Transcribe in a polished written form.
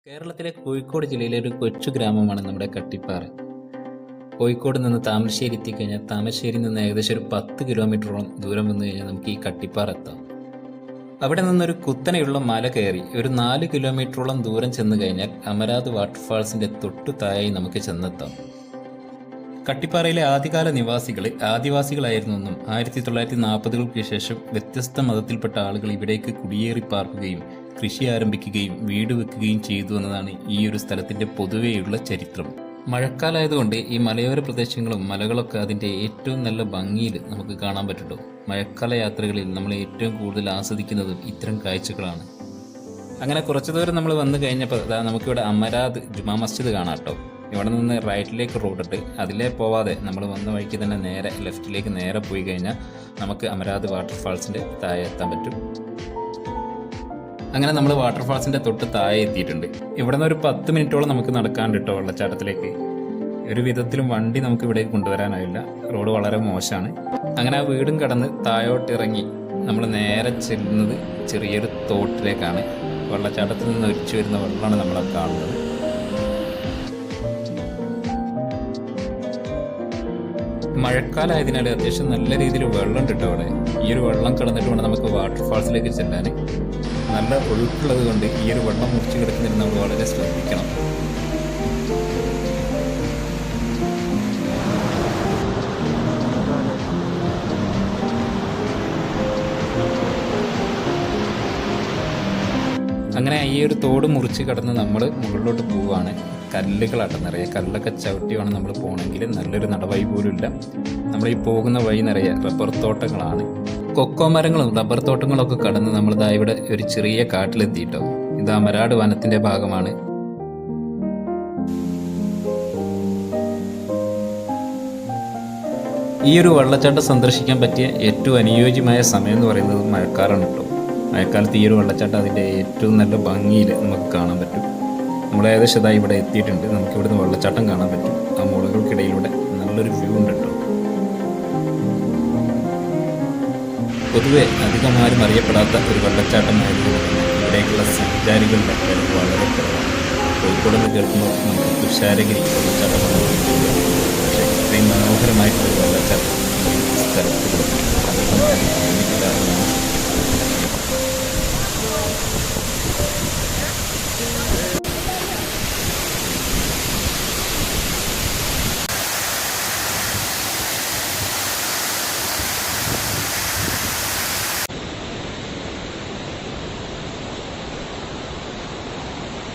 കേരളത്തിലെ കോഴിക്കോട് ജില്ലയിലെ ഒരു കൊച്ചു ഗ്രാമമാണ് നമ്മുടെ കട്ടിപ്പാറ. കോഴിക്കോട് നിന്ന് താമരശ്ശേരി എത്തിക്കഴിഞ്ഞാൽ താമരശ്ശേരിയിൽ നിന്ന് ഏകദേശം ഒരു 10 കിലോമീറ്ററോളം ദൂരം വന്നു കഴിഞ്ഞാൽ നമുക്ക് ഈ കട്ടിപ്പാറ എത്താം. അവിടെ നിന്നൊരു കുത്തനെയുള്ള മല കയറി ഒരു 4 കിലോമീറ്ററോളം ദൂരം ചെന്ന് കഴിഞ്ഞാൽ അമരാദ് വാട്ടർഫാൾസിന്റെ തൊട്ടു താഴായി നമുക്ക് ചെന്നെത്താം. കട്ടിപ്പാറയിലെ ആദ്യകാല നിവാസികൾ ആദിവാസികളായിരുന്നു എന്നും 1940കൾക്ക് ശേഷം വ്യത്യസ്ത മതത്തിൽപ്പെട്ട ആളുകൾ ഇവിടേക്ക് കുടിയേറി പാർക്കുകയും കൃഷി ആരംഭിക്കുകയും വീട് വെക്കുകയും ചെയ്തു എന്നതാണ് ഈ ഒരു സ്ഥലത്തിന്റെ പൊതുവെയുള്ള ചരിത്രം. മഴക്കാലമായതുകൊണ്ട് ഈ മലയോര പ്രദേശങ്ങളും മലകളൊക്കെ അതിന്റെ ഏറ്റവും നല്ല ഭംഗിയിൽ നമുക്ക് കാണാൻ പറ്റുള്ളൂ. മഴക്കാല യാത്രകളിൽ നമ്മൾ ഏറ്റവും കൂടുതൽ ആസ്വദിക്കുന്നതും ഇത്തരം കാഴ്ചകളാണ്. അങ്ങനെ കുറച്ചു ദൂരം നമ്മൾ വന്നു കഴിഞ്ഞപ്പോൾ നമുക്കിവിടെ അമരാദ് ജുമാ മസ്ജിദ് കാണാം കേട്ടോ. ഇവിടെ നിന്ന് റൈറ്റിലേക്ക് റോഡിട്ട് അതിലേ പോവാതെ നമ്മൾ വന്ന വഴിക്ക് തന്നെ നേരെ ലെഫ്റ്റിലേക്ക് നേരെ പോയി കഴിഞ്ഞാൽ നമുക്ക് അമരാദ് വാട്ടർഫാൾസിന്റെ താഴെ എത്താൻ പറ്റും. അങ്ങനെ നമ്മൾ വാട്ടർഫാൾസിന്റെ തൊട്ട് താഴെ എത്തിയിട്ടുണ്ട്. ഇവിടെ നിന്ന് ഒരു 10 മിനിറ്റോളം നമുക്ക് നടക്കാണ്ട് കേട്ടോ വെള്ളച്ചാട്ടത്തിലേക്ക്. ഒരു വിധത്തിലും വണ്ടി നമുക്ക് ഇവിടേക്ക് കൊണ്ടുവരാനാവില്ല, റോഡ് വളരെ മോശമാണ്. അങ്ങനെ ആ വീടും കടന്ന് താഴോട്ട് ഇറങ്ങി നമ്മൾ നേരെ ചെല്ലുന്നത് ചെറിയൊരു തോട്ടിലേക്കാണ്. വെള്ളച്ചാട്ടത്തിൽ നിന്ന് ഒലിച്ചു വരുന്ന വെള്ളമാണ് നമ്മൾ കാണുന്നത്. മഴക്കാലമായതിനാൽ അത്യാവശ്യം നല്ല രീതിയിൽ വെള്ളം ഉണ്ട് കേട്ടോ അവിടെ. ഈ ഒരു വെള്ളം കടന്നിട്ട് വേണം നമുക്ക് വാട്ടർഫാൾസിലേക്ക് ചെല്ലാൻ. നല്ല ഒഴുക്കുള്ളത് കൊണ്ട് ഈ ഒരു വെള്ളം മുറിച്ച് കിടക്കുന്നതിന് നമ്മൾ വളരെ ശ്രദ്ധിക്കണം. അങ്ങനെ ഈ ഒരു തോട് മുറിച്ച് കടന്ന് നമ്മൾ മുകളിലോട്ട് പോവുകയാണ്. കല്ലുകളാട്ടം നിറയെ കല്ലൊക്കെ ചവിട്ടി വേണം നമ്മൾ പോകണമെങ്കിൽ. നല്ലൊരു നടവഴി പോലും ഇല്ല. നമ്മൾ ഈ പോകുന്ന വഴി നിറയെ റബ്ബർ തോട്ടങ്ങളാണ്. കൊക്കോ മരങ്ങളും റബ്ബർ തോട്ടങ്ങളൊക്കെ കടന്ന് നമ്മളിതാ ഇവിടെ ഒരു ചെറിയ കാട്ടിലെത്തിയിട്ടോ. ഇത് അമരാട് വനത്തിന്റെ ഭാഗമാണ്. ഈ ഒരു വെള്ളച്ചാട്ടം സന്ദർശിക്കാൻ പറ്റിയ ഏറ്റവും അനുയോജ്യമായ സമയം എന്ന് പറയുന്നത് മഴക്കാലമാണ് കേട്ടോ. മഴക്കാലത്ത് ഈ ഒരു വെള്ളച്ചാട്ടം അതിൻ്റെ ഏറ്റവും നല്ല ഭംഗിയിൽ നമുക്ക് കാണാൻ പറ്റും. നമ്മൾ ഏകദേശം ഇതായി ഇവിടെ എത്തിയിട്ടുണ്ട്. നമുക്ക് ഇവിടുന്ന് വെള്ളച്ചാട്ടം കാണാൻ പറ്റും. ആ മുളകൾക്കിടയിലൂടെ നല്ലൊരു വ്യൂ ഉണ്ട് കേട്ടോ. പൊതുവെ അധികമാരും അറിയപ്പെടാത്ത ഒരു വെള്ളച്ചാട്ടമായിരുന്നു. ഇവിടേക്കുള്ള സഞ്ചാരികളുടെ എണ്ണം വളരെ കുറവാണ്. കോഴിക്കോട് നിന്ന് കേൾക്കുമ്പോൾ നമുക്ക് തുഷാരഗിരി വെള്ളച്ചാട്ടമാണ്. പക്ഷേ ഇത്രയും മനോഹരമായിട്ടുള്ള വെള്ളച്ചാട്ടം ഈ സ്ഥലത്ത് അധികമാരും